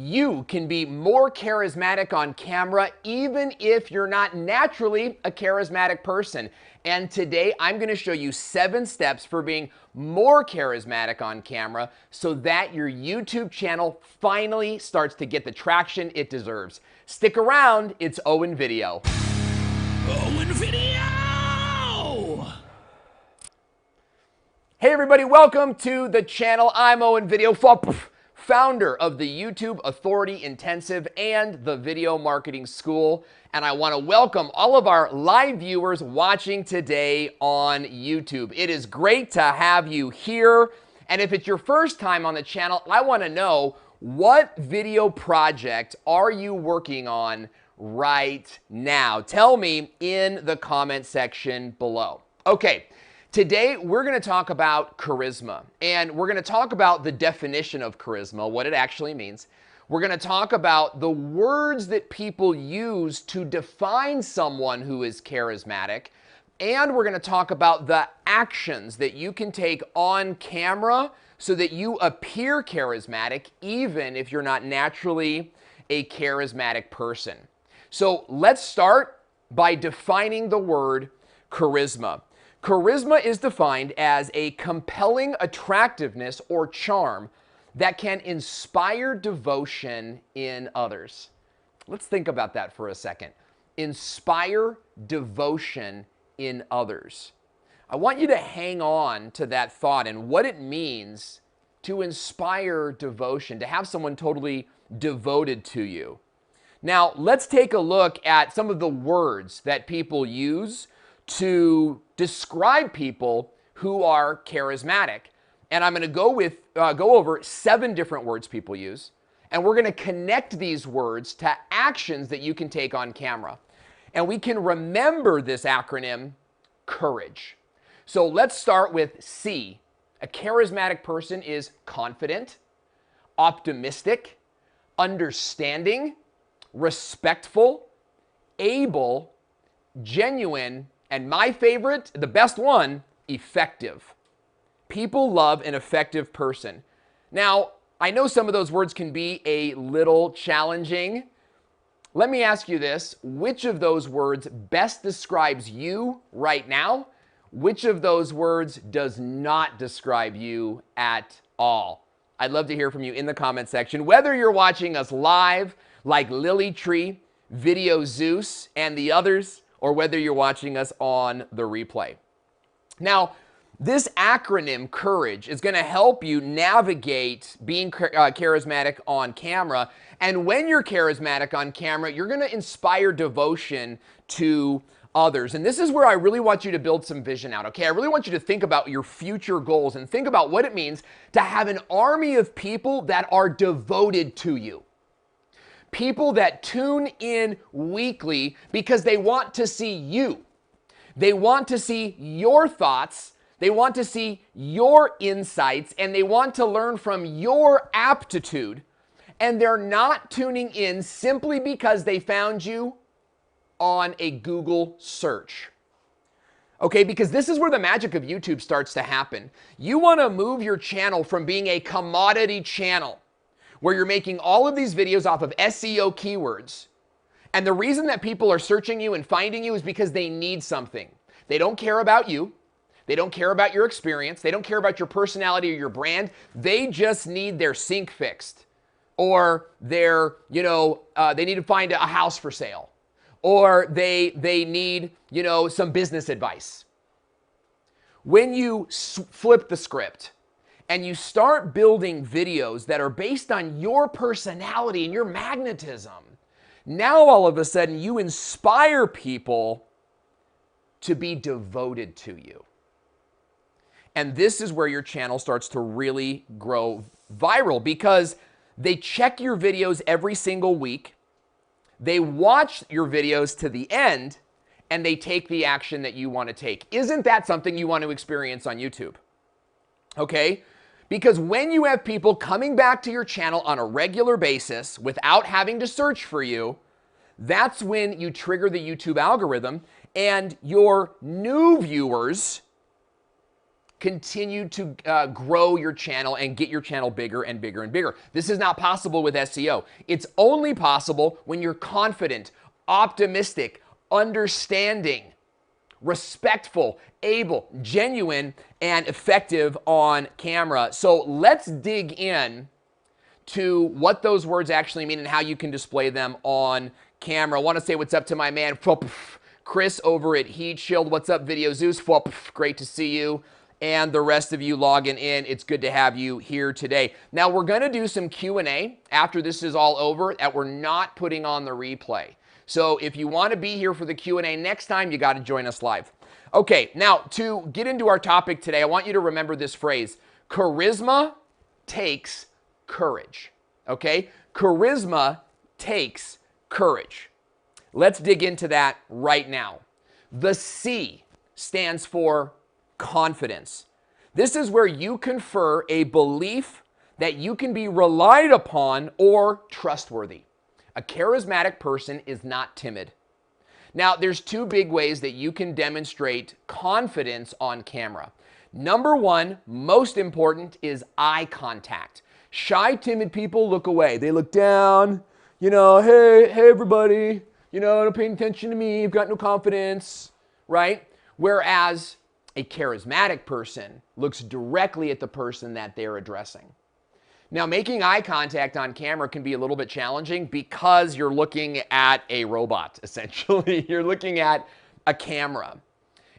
You can be more charismatic on camera even if you're not naturally a charismatic person. And today I'm going to show you 7 steps for being more charismatic on camera so that your YouTube channel finally starts to get the traction it deserves. Stick around, it's Owen Video. Owen Video! Hey everybody, welcome to the channel. I'm Owen Video, founder of the YouTube Authority Intensive and the Video Marketing School. And I want to welcome all of our live viewers watching today on YouTube. It is great to have you here. And if it's your first time on the channel, I want to know, what video project are you working on right now? Tell me in the comment section below. Okay. Today, we're going to talk about charisma, and we're going to talk about the definition of charisma, what it actually means. We're going to talk about the words that people use to define someone who is charismatic, and we're going to talk about the actions that you can take on camera so that you appear charismatic, even if you're not naturally a charismatic person. So let's start by defining the word charisma. Charisma is defined as a compelling attractiveness or charm that can inspire devotion in others. Let's think about that for a second. Inspire devotion in others. I want you to hang on to that thought and what it means to inspire devotion, to have someone totally devoted to you. Now, let's take a look at some of the words that people use to describe people who are charismatic. And I'm going to go over 7 different words people use, and we're going to connect these words to actions that you can take on camera. And we can remember this acronym, courage. So let's start with C. A charismatic person is confident, optimistic, understanding, respectful, able, genuine, and my favorite, the best one, effective. People love an effective person. Now, I know some of those words can be a little challenging. Let me ask you this. Which of those words best describes you right now? Which of those words does not describe you at all? I'd love to hear from you in the comment section, whether you're watching us live like Lily Tree, Video Zeus, and the others, or whether you're watching us on the replay. Now, this acronym, courage, is going to help you navigate being charismatic on camera. And when you're charismatic on camera, you're going to inspire devotion to others. And this is where I really want you to build some vision out, okay? I really want you to think about your future goals and think about what it means to have an army of people that are devoted to you. People that tune in weekly because they want to see you. They want to see your thoughts. They want to see your insights, and they want to learn from your aptitude. And they're not tuning in simply because they found you on a Google search. Okay, because this is where the magic of YouTube starts to happen. You want to move your channel from being a commodity channel where you're making all of these videos off of SEO keywords. And the reason that people are searching you and finding you is because they need something. They don't care about you. They don't care about your experience. They don't care about your personality or your brand. They just need their sink fixed. Or their, they need to find a house for sale. Or they need, some business advice. When you flip the script, and you start building videos that are based on your personality and your magnetism, now all of a sudden you inspire people to be devoted to you. And this is where your channel starts to really grow viral because they check your videos every single week, they watch your videos to the end, and they take the action that you want to take. Isn't that something you want to experience on YouTube? Okay? Because when you have people coming back to your channel on a regular basis without having to search for you, that's when you trigger the YouTube algorithm, and your new viewers continue to grow your channel and get your channel bigger and bigger and bigger. This is not possible with SEO. It's only possible when you're confident, optimistic, understanding, respectful, able, genuine, and effective on camera. So let's dig in to what those words actually mean and how you can display them on camera. I want to say what's up to my man Chris over at Heat Shield. What's up, Video Zeus? Great to see you. And the rest of you logging in, it's good to have you here today. Now, we're going to do some Q&A after this is all over that we're not putting on the replay. So if you want to be here for the Q&A next time, you got to join us live. Okay, now to get into our topic today, I want you to remember this phrase. Charisma takes courage. Okay? Charisma takes courage. Let's dig into that right now. The C stands for confidence. This is where you confer a belief that you can be relied upon or trustworthy. A charismatic person is not timid. Now, there's two big ways that you can demonstrate confidence on camera. Number one, most important, is eye contact. Shy, timid people look away. They look down, hey everybody, don't pay attention to me, you've got no confidence, right? Whereas a charismatic person looks directly at the person that they're addressing. Now, making eye contact on camera can be a little bit challenging because you're looking at a robot, essentially. You're looking at a camera.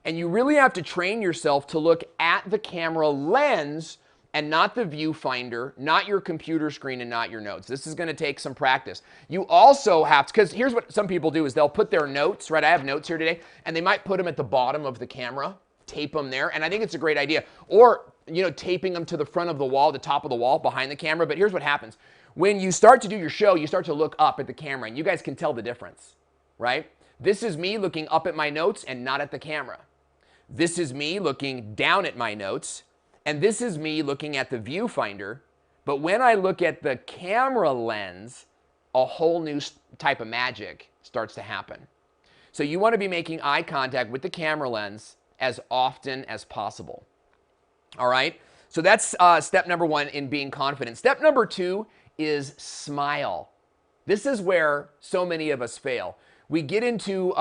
And you really have to train yourself to look at the camera lens and not the viewfinder, not your computer screen, and not your notes. This is going to take some practice. You also have to, because here's what some people do is they'll put their notes, right? I have notes here today, and they might put them at the bottom of the camera, tape them there, and I think it's a great idea. Or, taping them to the front of the wall, the top of the wall, behind the camera. But here's what happens. When you start to do your show, you start to look up at the camera, and you guys can tell the difference, right? This is me looking up at my notes and not at the camera. This is me looking down at my notes, and this is me looking at the viewfinder. But when I look at the camera lens, a whole new type of magic starts to happen. So you want to be making eye contact with the camera lens as often as possible. All right? So that's step number one in being confident. Step number two is smile. This is where so many of us fail. We get into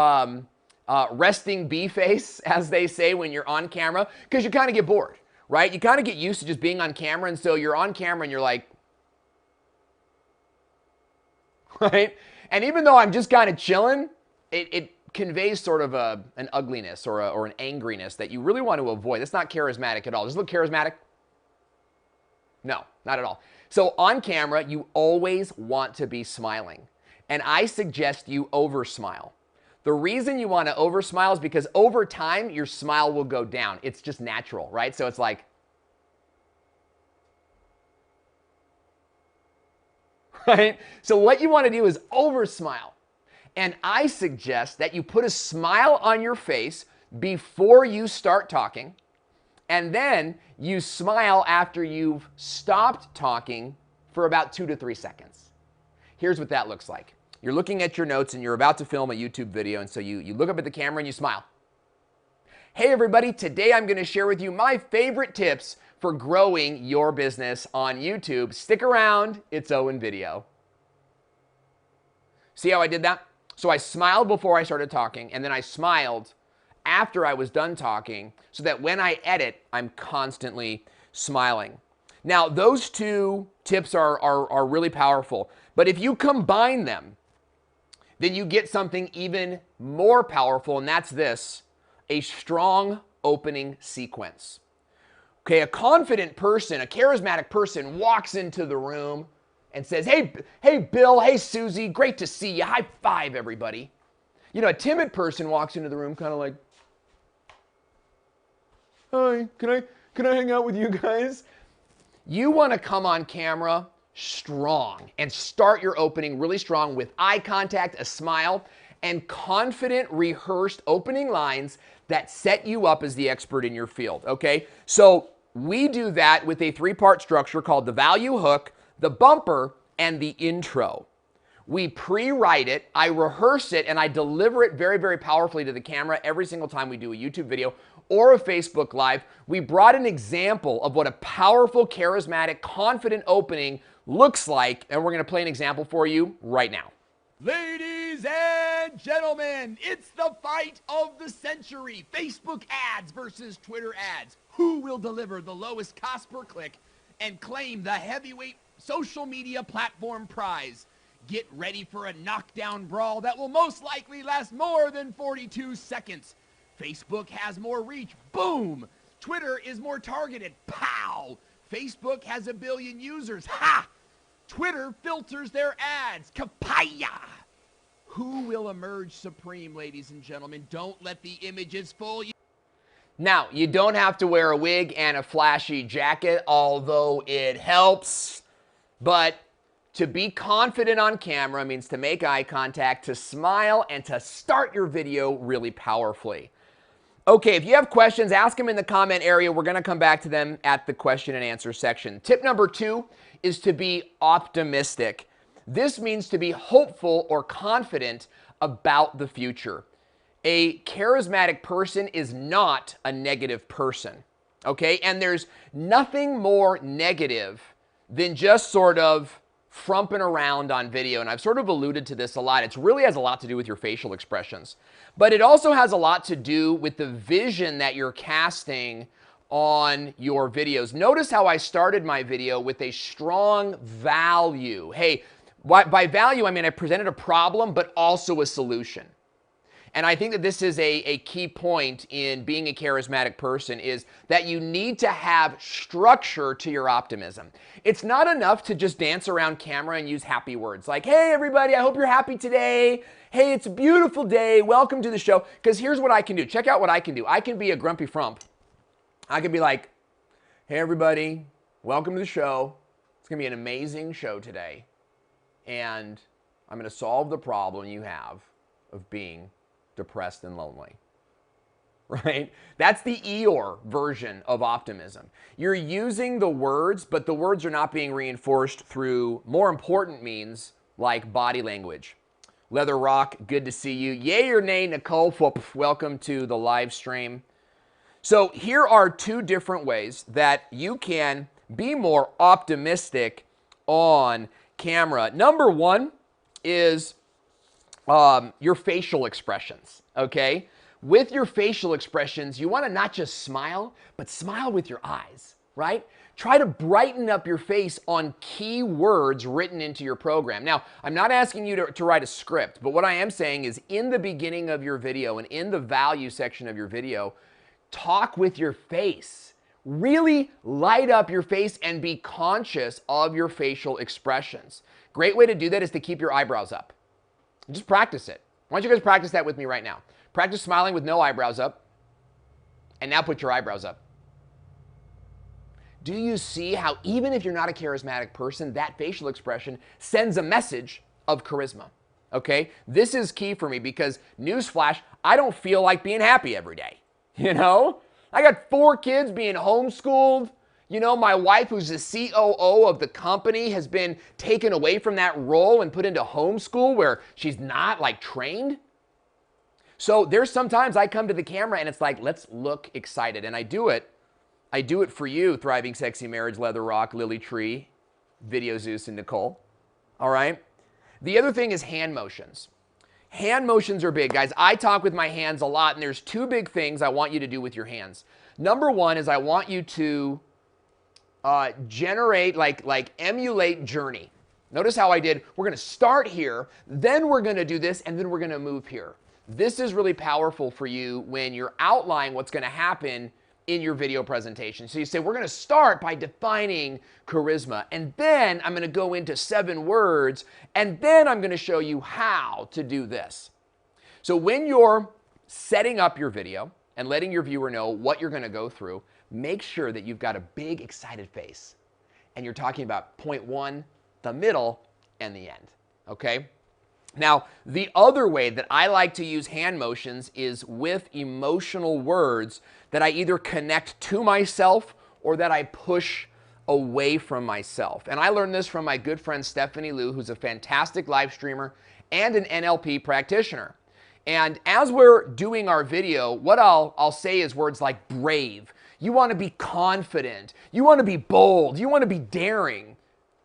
resting bee face, as they say, when you're on camera, because you kind of get bored, right? You kind of get used to just being on camera, and so you're on camera and you're like, right? And even though I'm just kind of chilling, it conveys sort of an ugliness or an angriness that you really want to avoid. That's not charismatic at all. Does it look charismatic? No, not at all. So on camera, you always want to be smiling. And I suggest you over smile. The reason you want to over smile is because over time, your smile will go down. It's just natural, right? So it's like, right? So what you want to do is over smile. And I suggest that you put a smile on your face before you start talking, and then you smile after you've stopped talking for about 2 to 3 seconds. Here's what that looks like. You're looking at your notes and you're about to film a YouTube video, and so you look up at the camera and you smile. Hey everybody, today I'm going to share with you my favorite tips for growing your business on YouTube. Stick around, it's Owen Video. See how I did that? So I smiled before I started talking, and then I smiled after I was done talking, so that when I edit, I'm constantly smiling. Now, those two tips are really powerful, but if you combine them, then you get something even more powerful, and that's this: a strong opening sequence. Okay, a confident person, a charismatic person walks into the room and says, hey, Bill, hey, Susie, great to see you. High five, everybody. A timid person walks into the room kind of like, hi, can I hang out with you guys? You want to come on camera strong and start your opening really strong with eye contact, a smile, and confident, rehearsed opening lines that set you up as the expert in your field, okay? So we do that with a 3-part structure called the value hook, the bumper, and the intro. We pre-write it, I rehearse it, and I deliver it very, very powerfully to the camera every single time we do a YouTube video or a Facebook Live, we brought an example of what a powerful, charismatic, confident opening looks like, and we're going to play an example for you right now. Ladies and gentlemen, it's the fight of the century. Facebook ads versus Twitter ads. Who will deliver the lowest cost per click and claim the heavyweight social media platform prize? Get ready for a knockdown brawl that will most likely last more than 42 seconds. Facebook has more reach. Boom! Twitter is more targeted. Pow! Facebook has 1 billion users. Ha! Twitter filters their ads. Kapaya! Who will emerge supreme, ladies and gentlemen? Don't let the images fool you. Now, you don't have to wear a wig and a flashy jacket, although it helps. But to be confident on camera means to make eye contact, to smile, and to start your video really powerfully. Okay, if you have questions, ask them in the comment area. We're going to come back to them at the question and answer section. Tip number 2 is to be optimistic. This means to be hopeful or confident about the future. A charismatic person is not a negative person, okay? And there's nothing more negative than just sort of frumping around on video. And I've sort of alluded to this a lot. It really has a lot to do with your facial expressions. But it also has a lot to do with the vision that you're casting on your videos. Notice how I started my video with a strong value. Hey, by value, I mean I presented a problem, but also a solution. And I think that this is a key point in being a charismatic person, is that you need to have structure to your optimism. It's not enough to just dance around camera and use happy words like, hey, everybody, I hope you're happy today. Hey, it's a beautiful day. Welcome to the show. Because here's what I can do. Check out what I can do. I can be a grumpy frump. I can be like, hey, everybody, welcome to the show. It's going to be an amazing show today. And I'm going to solve the problem you have of being depressed and lonely, right? That's the Eeyore version of optimism. You're using the words, but the words are not being reinforced through more important means like body language. Leather Rock, good to see you. Yay or nay, Nicole, welcome to the live stream. So here are 2 different ways that you can be more optimistic on camera. Number 1 is your facial expressions, okay? With your facial expressions, you want to not just smile, but smile with your eyes, right? Try to brighten up your face on key words written into your program. Now, I'm not asking you to write a script, but what I am saying is in the beginning of your video and in the value section of your video, talk with your face. Really light up your face and be conscious of your facial expressions. Great way to do that is to keep your eyebrows up. Just practice it. Why don't you guys practice that with me right now? Practice smiling with no eyebrows up. And now put your eyebrows up. Do you see how even if you're not a charismatic person, that facial expression sends a message of charisma? Okay? This is key for me because, newsflash, I don't feel like being happy every day. You know? I got 4 kids being homeschooled. You know, my wife, who's the COO of the company, has been taken away from that role and put into homeschool where she's not like trained. So there's sometimes I come to the camera and it's like, let's look excited. And I do it. I do it for you, Thriving Sexy Marriage, Leather Rock, Lily Tree, Video Zeus, and Nicole. All right? The other thing is hand motions. Hand motions are big, guys. I talk with my hands a lot, and there's 2 big things I want you to do with your hands. Number 1 is I want you to generate, emulate journey. Notice how I did, we're going to start here, then we're going to do this, and then we're going to move here. This is really powerful for you when you're outlining what's going to happen in your video presentation. So you say, we're going to start by defining charisma, and then I'm going to go into 7 words, and then I'm going to show you how to do this. So when you're setting up your video and letting your viewer know what you're going to go through, make sure that you've got a big, excited face. And you're talking about point 1, the middle, and the end, okay? Now, the other way that I like to use hand motions is with emotional words that I either connect to myself or that I push away from myself. And I learned this from my good friend Stephanie Liu, who's a fantastic live streamer and an NLP practitioner. And as we're doing our video, what I'll say is words like brave. You want to be confident. You want to be bold. You want to be daring.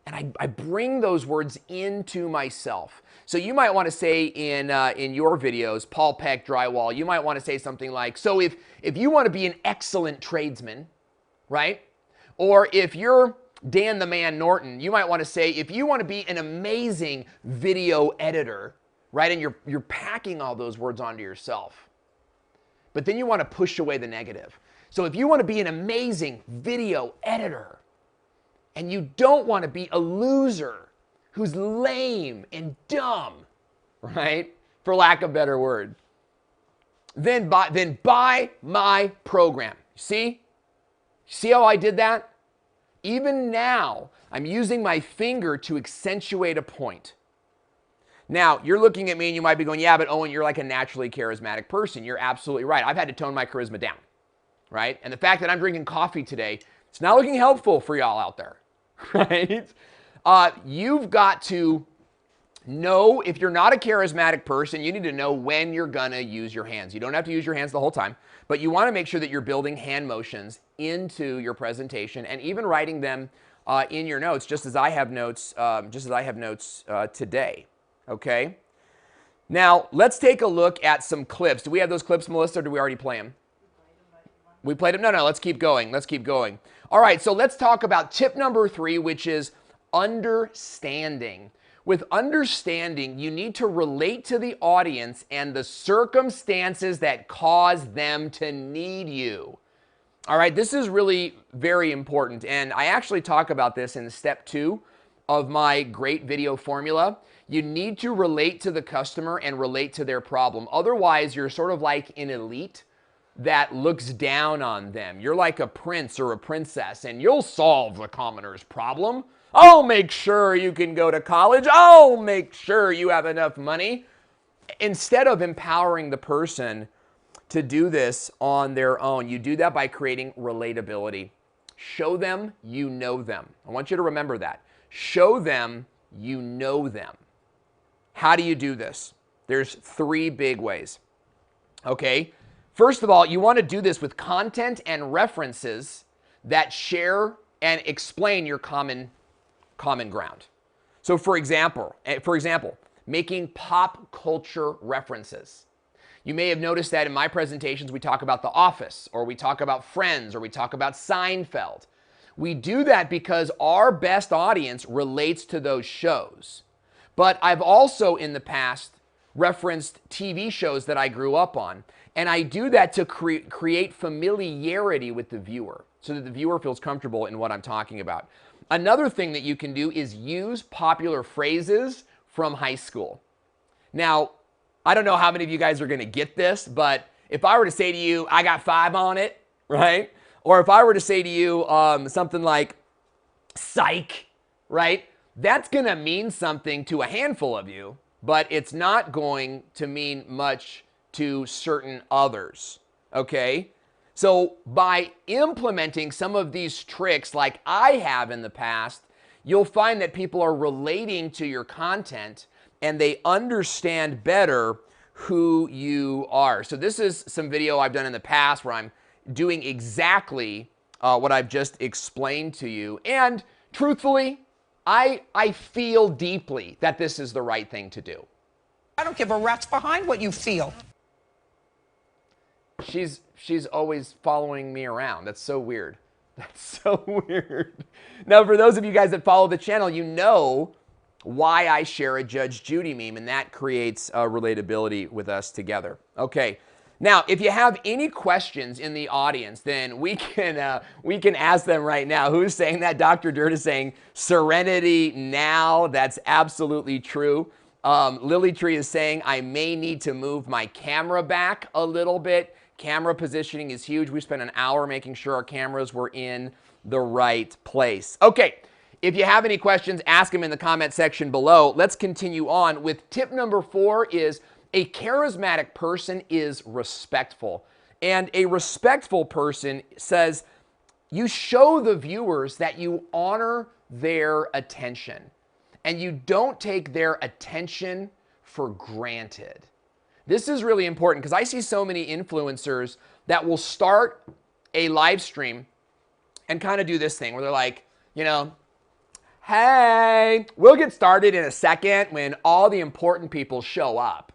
And I bring those words into myself. So you might want to say in your videos, Paul Peck Drywall, you might want to say something like, so if you want to be an excellent tradesman, right? Or if you're Dan the Man Norton, you might want to say, if you want to be an amazing video editor, right? And you're packing all those words onto yourself. But then you want to push away the negative. So if you want to be an amazing video editor, and you don't want to be a loser who's lame and dumb, right? For lack of a better word, then buy my program. See how I did that? Even now, I'm using my finger to accentuate a point. Now, you're looking at me and you might be going, yeah, but Owen, you're like a naturally charismatic person. You're absolutely right. I've had to tone my charisma down, right? And the fact that I'm drinking coffee today, it's not looking helpful for y'all out there, right? You've got to know, if you're not a charismatic person, you need to know when you're going to use your hands. You don't have to use your hands the whole time, but you want to make sure that you're building hand motions into your presentation and even writing them in your notes, just as I have notes, today. Okay? Now, let's take a look at some clips. Do we have those clips, Melissa, or do we already play them? We played them? No, let's keep going. Let's keep going. All right, so let's talk about tip number 3, which is understanding. With understanding, you need to relate to the audience and the circumstances that cause them to need you. All right, this is really very important, and I actually talk about this in step 2 of my great video formula. You need to relate to the customer and relate to their problem. Otherwise, you're sort of like an elite that looks down on them. You're like a prince or a princess, and you'll solve the commoner's problem. I'll make sure you can go to college. I'll make sure you have enough money. Instead of empowering the person to do this on their own, you do that by creating relatability. Show them you know them. I want you to remember that. Show them you know them. How do you do this? There's 3 big ways. Okay? First of all, you want to do this with content and references that share and explain your common ground. So for example, making pop culture references. You may have noticed that in my presentations, we talk about The Office, or we talk about Friends, or we talk about Seinfeld. We do that because our best audience relates to those shows. But I've also in the past referenced TV shows that I grew up on. And I do that to create familiarity with the viewer so that the viewer feels comfortable in what I'm talking about. Another thing that you can do is use popular phrases from high school. Now, I don't know how many of you guys are going to get this, but if I were to say to you, I got 5 on it, right? Or if I were to say to you something like, psych, right? That's going to mean something to a handful of you, but it's not going to mean much to certain others, okay? So by implementing some of these tricks like I have in the past, you'll find that people are relating to your content and they understand better who you are. So this is some video I've done in the past where I'm doing exactly what I've just explained to you. And truthfully, I feel deeply that this is the right thing to do. I don't give a rat's behind what you feel. She's always following me around. That's so weird. That's so weird. Now, for those of you guys that follow the channel, you know why I share a Judge Judy meme, and that creates relatability with us together. Okay. Now, if you have any questions in the audience, then we can ask them right now. Who's saying that? Dr. Dirt is saying serenity now. That's absolutely true. Lily Tree is saying I may need to move my camera back a little bit. Camera positioning is huge. We spent an hour making sure our cameras were in the right place. Okay, if you have any questions, ask them in the comment section below. Let's continue on with tip number 4 is a charismatic person is respectful. And a respectful person says you show the viewers that you honor their attention and you don't take their attention for granted. This is really important because I see so many influencers that will start a live stream and kind of do this thing where they're like, hey, we'll get started in a second when all the important people show up.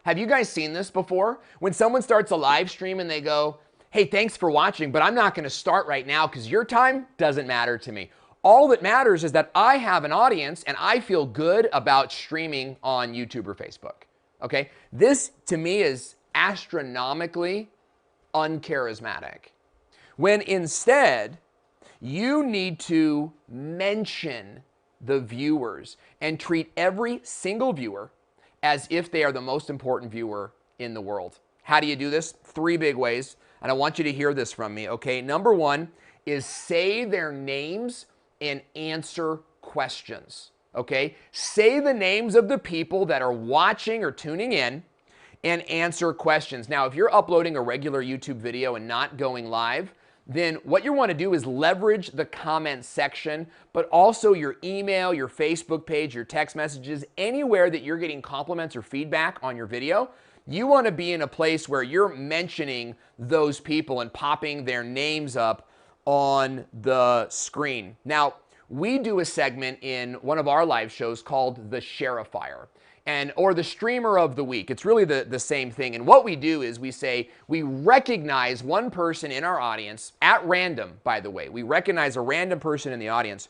Have you guys seen this before? When someone starts a live stream and they go, hey, thanks for watching, but I'm not going to start right now because your time doesn't matter to me. All that matters is that I have an audience and I feel good about streaming on YouTube or Facebook. Okay? This, to me, is astronomically uncharismatic. When instead, you need to mention the viewers and treat every single viewer as if they are the most important viewer in the world. How do you do this? 3 big ways, and I want you to hear this from me, okay? Number 1 is say their names and answer questions, okay? Say the names of the people that are watching or tuning in and answer questions. Now, if you're uploading a regular YouTube video and not going live, then what you want to do is leverage the comment section, but also your email, your Facebook page, your text messages, anywhere that you're getting compliments or feedback on your video. You want to be in a place where you're mentioning those people and popping their names up on the screen. Now, we do a segment in one of our live shows called the Sharifier. Or the streamer of the week. It's really the same thing. And what we do is we recognize one person in our audience at random, by the way. We recognize a random person in the audience.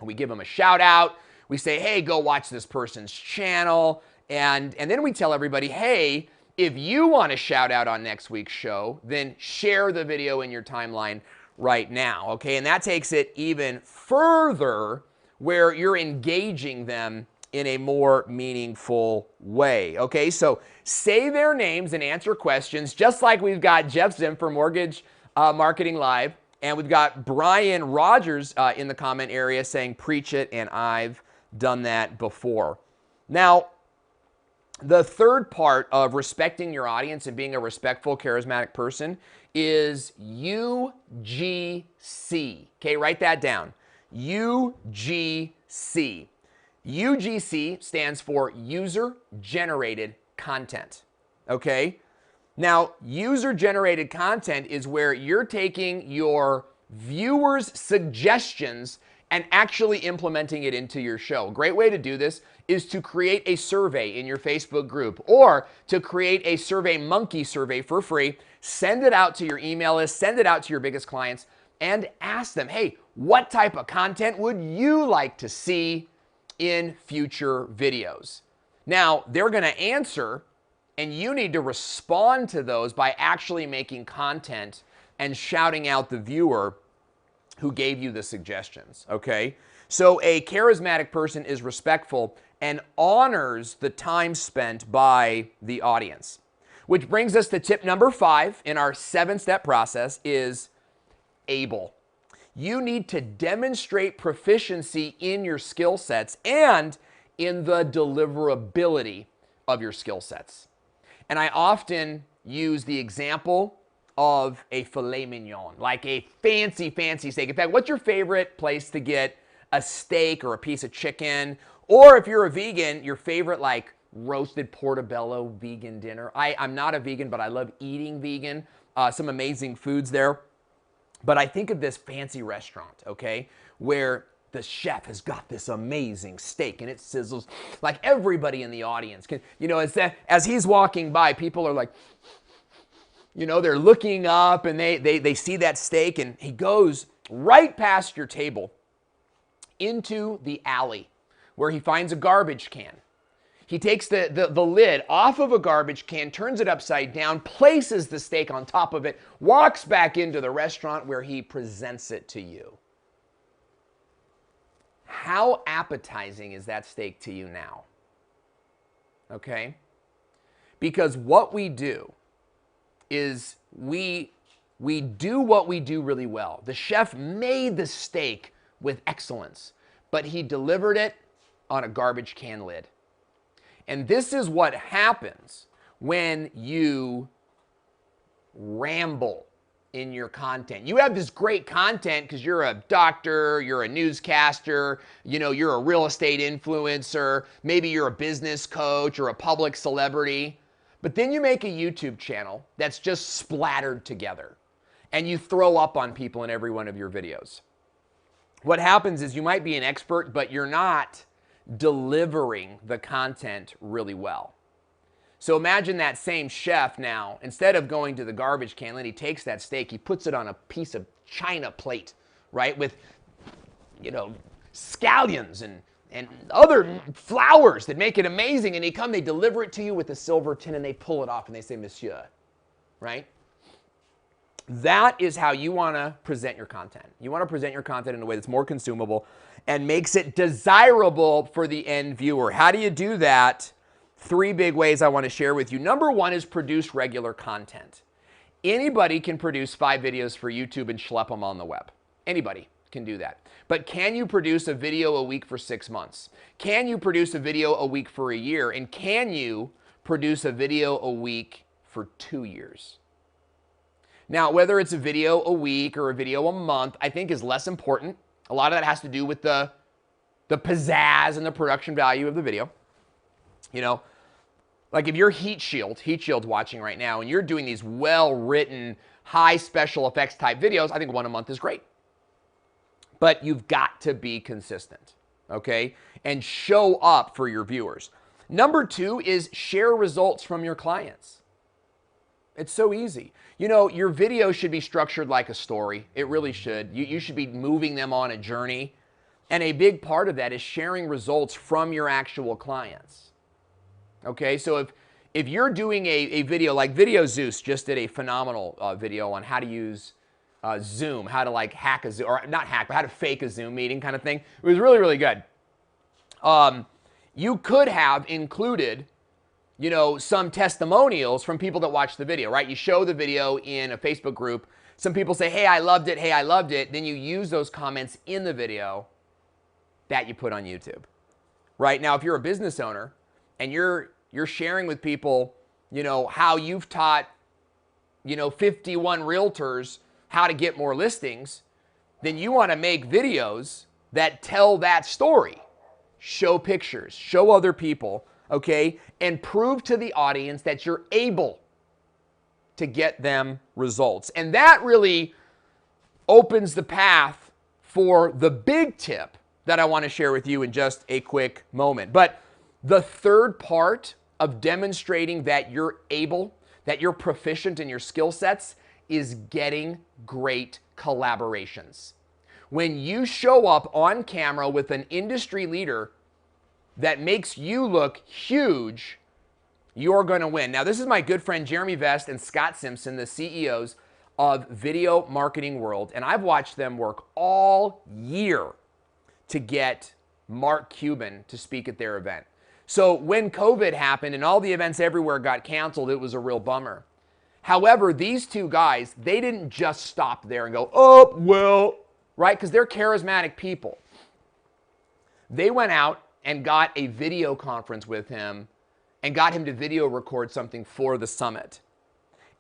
We give them a shout out. We say, hey, go watch this person's channel. And then we tell everybody, hey, if you want a shout out on next week's show, then share the video in your timeline right now. Okay, and that takes it even further where you're engaging them in a more meaningful way. Okay, so say their names and answer questions, just like we've got Jeff Zim for Mortgage Marketing Live, and we've got Brian Rogers in the comment area saying, preach it, and I've done that before. Now, the third part of respecting your audience and being a respectful, charismatic person is UGC. Okay, write that down. UGC. UGC stands for user-generated content, okay? Now, user-generated content is where you're taking your viewers' suggestions and actually implementing it into your show. A great way to do this is to create a survey in your Facebook group or to create a SurveyMonkey survey for free, send it out to your email list, send it out to your biggest clients, and ask them, hey, what type of content would you like to see in future videos? Now, they're going to answer, and you need to respond to those by actually making content and shouting out the viewer who gave you the suggestions, okay? So a charismatic person is respectful and honors the time spent by the audience. Which brings us to tip number 5 in our 7-step process is able. You need to demonstrate proficiency in your skill sets and in the deliverability of your skill sets. And I often use the example of a filet mignon, like a fancy steak. In fact, what's your favorite place to get a steak or a piece of chicken? Or if you're a vegan, your favorite like roasted portobello vegan dinner. I'm not a vegan, but I love eating vegan. Some amazing foods there. But I think of this fancy restaurant, okay, where the chef has got this amazing steak and it sizzles like everybody in the audience can, as he's walking by, people are like, they're looking up and they see that steak, and he goes right past your table into the alley where he finds a garbage can. He takes the lid off of a garbage can, turns it upside down, places the steak on top of it, walks back into the restaurant where he presents it to you. How appetizing is that steak to you now? Okay? Because what we do is we do what we do really well. The chef made the steak with excellence, but he delivered it on a garbage can lid. And this is what happens when you ramble in your content. You have this great content because you're a doctor, you're a newscaster, you're a real estate influencer, maybe you're a business coach or a public celebrity. But then you make a YouTube channel that's just splattered together and you throw up on people in every one of your videos. What happens is you might be an expert, but you're not delivering the content really well. So imagine that same chef now, instead of going to the garbage can, then he takes that steak, he puts it on a piece of china plate, right, with, scallions and other flowers that make it amazing, and they deliver it to you with a silver tin, and they pull it off, and they say, Monsieur, right? That is how you want to present your content. You want to present your content in a way that's more consumable and makes it desirable for the end viewer. How do you do that? 3 big ways I want to share with you. Number 1 is produce regular content. Anybody can produce 5 videos for YouTube and schlep them on the web. Anybody can do that. But can you produce a video a week for 6 months? Can you produce a video a week for a year? And can you produce a video a week for 2 years? Now, whether it's a video a week or a video a month, I think is less important. A lot of that has to do with the pizzazz and the production value of the video. Like if you're Heat Shield's watching right now, and you're doing these well-written, high special effects type videos, I think 1 a month is great. But you've got to be consistent, okay? And show up for your viewers. Number 2 is share results from your clients. It's so easy. Your video should be structured like a story. It really should. You should be moving them on a journey. And a big part of that is sharing results from your actual clients. Okay, so if you're doing a video, like Video Zeus just did a phenomenal video on how to use Zoom, how to hack a Zoom, or not hack, but how to fake a Zoom meeting kind of thing. It was really, really good. You could have included some testimonials from people that watched the video, right? You show the video in a Facebook group. Some people say, hey, I loved it. Hey, I loved it. Then you use those comments in the video that you put on YouTube, right? Now, if you're a business owner and you're sharing with people, how you've taught, 51 realtors how to get more listings, then you want to make videos that tell that story. Show pictures, show other people, okay, and prove to the audience that you're able to get them results. And that really opens the path for the big tip that I want to share with you in just a quick moment. But the third part of demonstrating that you're able, that you're proficient in your skill sets, is getting great collaborations. When you show up on camera with an industry leader that makes you look huge, you're going to win. Now, this is my good friend Jeremy Vest and Scott Simpson, the CEOs of Video Marketing World, and I've watched them work all year to get Mark Cuban to speak at their event. So when COVID happened and all the events everywhere got canceled, it was a real bummer. However, these 2 guys, they didn't just stop there and go, oh, well, right? Because they're charismatic people. They went out and got a video conference with him and got him to video record something for the summit.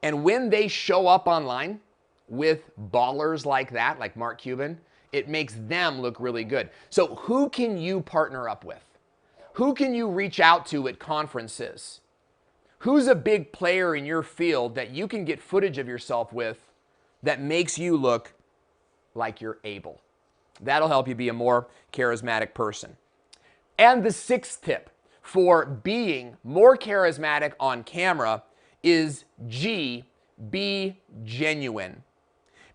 And when they show up online with ballers like that, like Mark Cuban, it makes them look really good. So who can you partner up with? Who can you reach out to at conferences? Who's a big player in your field that you can get footage of yourself with that makes you look like you're able? That'll help you be a more charismatic person. And the 6th tip for being more charismatic on camera is G, be genuine.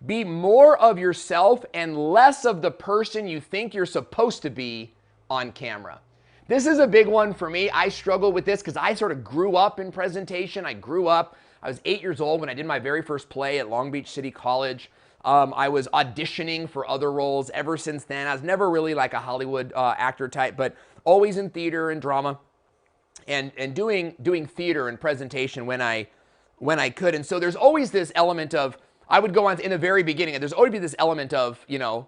Be more of yourself and less of the person you think you're supposed to be on camera. This is a big one for me. I struggle with this because I sort of grew up in presentation. I was 8 years old when I did my very first play at Long Beach City College. I was auditioning for other roles ever since then. I was never really like a Hollywood actor type, but always in theater and drama and doing theater and presentation when I could. And so there's always this element of, I would go on in the very beginning, and there's always be this element of, hello,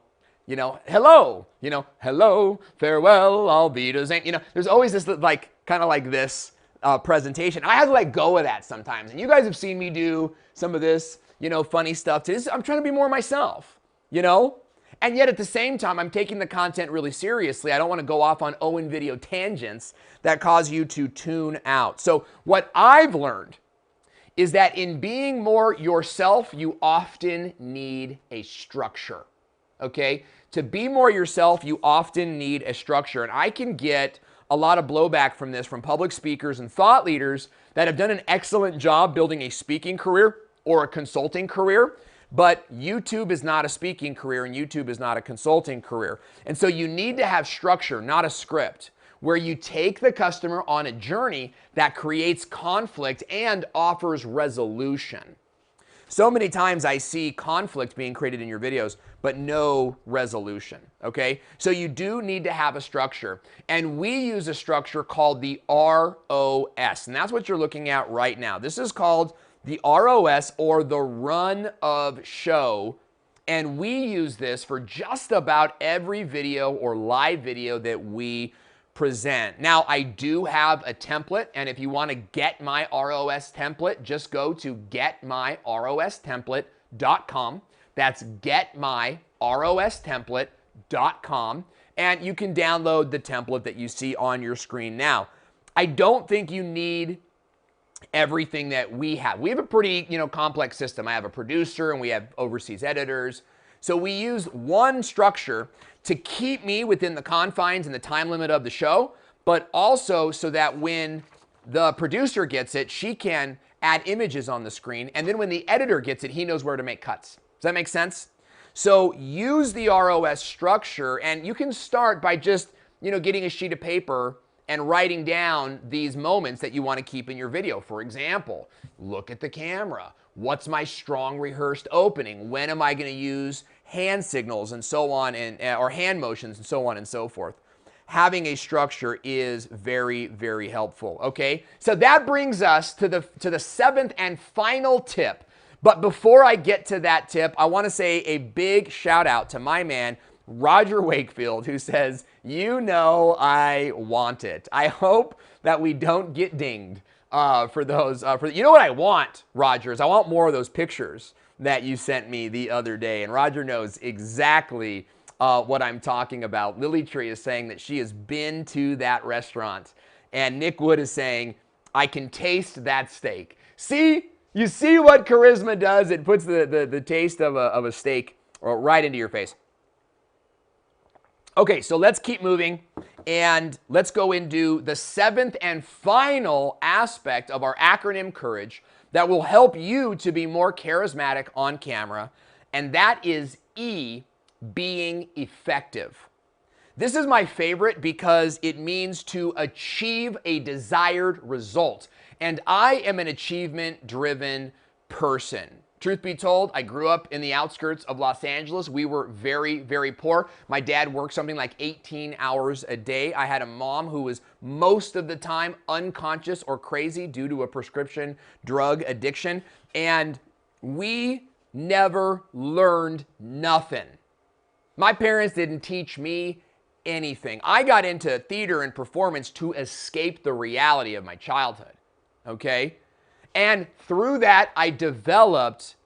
hello, farewell, I'll be to Zane. There's always this kind of like this presentation. I have to let go of that sometimes. And you guys have seen me do some of this, funny stuff to this. I'm trying to be more myself, you know? And yet at the same time, I'm taking the content really seriously. I don't want to go off on Owen video tangents that cause you to tune out. So what I've learned is that in being more yourself, you often need a structure, okay? To be more yourself, you often need a structure. And I can get a lot of blowback from this from public speakers and thought leaders that have done an excellent job building a speaking career or a consulting career. But YouTube is not a speaking career and YouTube is not a consulting career. And so you need to have structure, not a script, where you take the customer on a journey that creates conflict and offers resolution. So many times I see conflict being created in your videos, but no resolution, okay? So you do need to have a structure. And we use a structure called the ROS, and that's what you're looking at right now. This is called the ROS, or the run of show, and we use this for just about every video or live video that we present. Now, I do have a template, and if you want to get my ROS template, just go to getmyrostemplate.com. That's getmyrostemplate.com, and you can download the template that you see on your screen now. I don't think you need everything that we have. We have a pretty, complex system. I have a producer and we have overseas editors. So we use one structure to keep me within the confines and the time limit of the show, but also so that when the producer gets it, she can add images on the screen. And then when the editor gets it, he knows where to make cuts. Does that make sense? So use the ROS structure, and you can start by just, getting a sheet of paper and writing down these moments that you want to keep in your video. For example, look at the camera. What's my strong rehearsed opening? When am I going to use hand signals and so on, or hand motions and so on and so forth? Having a structure is very, very helpful, okay? So that brings us to the seventh and final tip. But before I get to that tip, I want to say a big shout out to my man, Roger Wakefield, who says, I want it. I hope that we don't get dinged for those. You know what I want, Roger, is I want more of those pictures that you sent me the other day. And Roger knows exactly what I'm talking about. Lily Tree is saying that she has been to that restaurant. And Nick Wood is saying, I can taste that steak. See? You see what charisma does? It puts the taste of a steak right into your face. Okay, so let's keep moving, and let's go into the seventh and final aspect of our acronym Courage that will help you to be more charismatic on camera, and that is E, being effective. This is my favorite because it means to achieve a desired result, and I am an achievement-driven person. Truth be told, I grew up in the outskirts of Los Angeles. We were very, very poor. My dad worked something like 18 hours a day. I had a mom who was most of the time unconscious or crazy due to a prescription drug addiction. And we never learned nothing. My parents didn't teach me anything. I got into theater and performance to escape the reality of my childhood, okay? And through that, I developed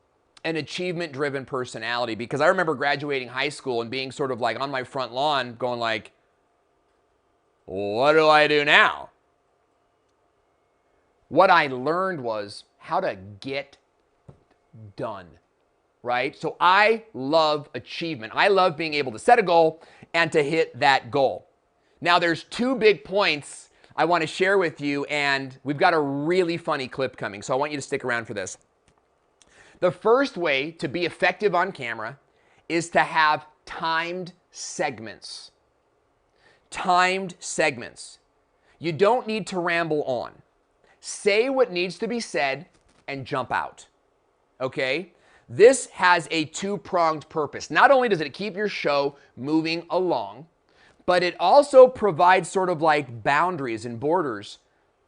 an achievement-driven personality, because I remember graduating high school and being sort of like on my front lawn going like, what do I do now? What I learned was how to get done, right? So I love achievement. I love being able to set a goal and to hit that goal. Now, there's two big points I want to share with you, and we've got a really funny clip coming, so I want you to stick around for this. The first way to be effective on camera is to have timed segments. Timed segments. You don't need to ramble on. Say what needs to be said and jump out, okay? This has a two-pronged purpose. Not only does it keep your show moving along, but it also provides sort of like boundaries and borders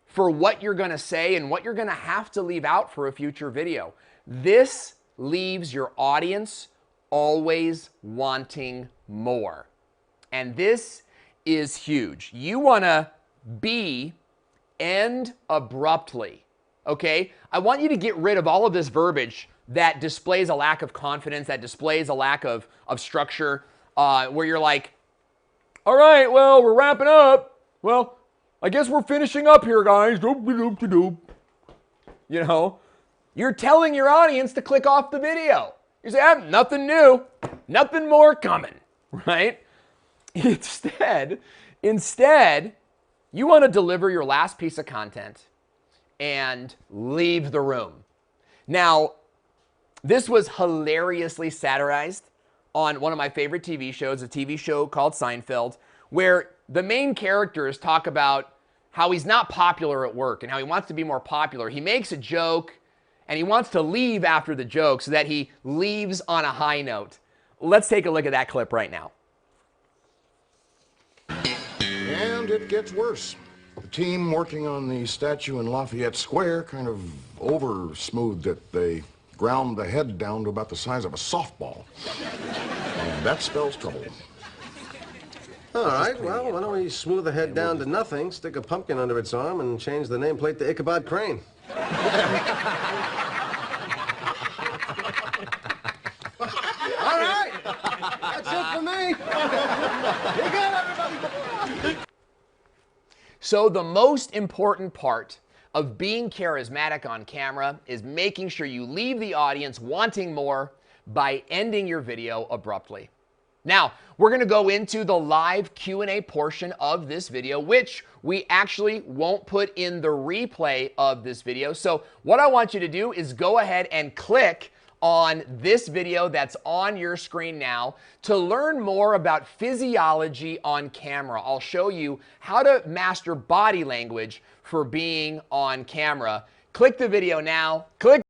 for what you're going to say and what you're going to have to leave out for a future video. This leaves your audience always wanting more. And this is huge. You want to end abruptly, okay? I want you to get rid of all of this verbiage that displays a lack of confidence, that displays a lack of structure, where you're like, all right, well, we're wrapping up. Well, I guess we're finishing up here, guys. You know, you're telling your audience to click off the video. You say, nothing new, nothing more coming, right? Instead, you want to deliver your last piece of content and leave the room. Now, this was hilariously satirized on one of my favorite TV shows, a TV show called Seinfeld, where the main characters talk about how he's not popular at work and how he wants to be more popular. He makes a joke and he wants to leave after the joke so that he leaves on a high note. Let's take a look at that clip right now. And it gets worse. The team working on the statue in Lafayette Square kind of over-smoothed it. They ground the head down to about the size of a softball. And that spells trouble. All right, well, why don't we smooth the head down to nothing, stick a pumpkin under its arm, and change the nameplate to Ichabod Crane? All right, that's it for me. You got everybody. So the most important part of being charismatic on camera is making sure you leave the audience wanting more by ending your video abruptly. Now, we're going to go into the live Q&A portion of this video, which we actually won't put in the replay of this video. So what I want you to do is go ahead and click on this video that's on your screen now to learn more about physiology on camera. I'll show you how to master body language for being on camera. Click the video now. Click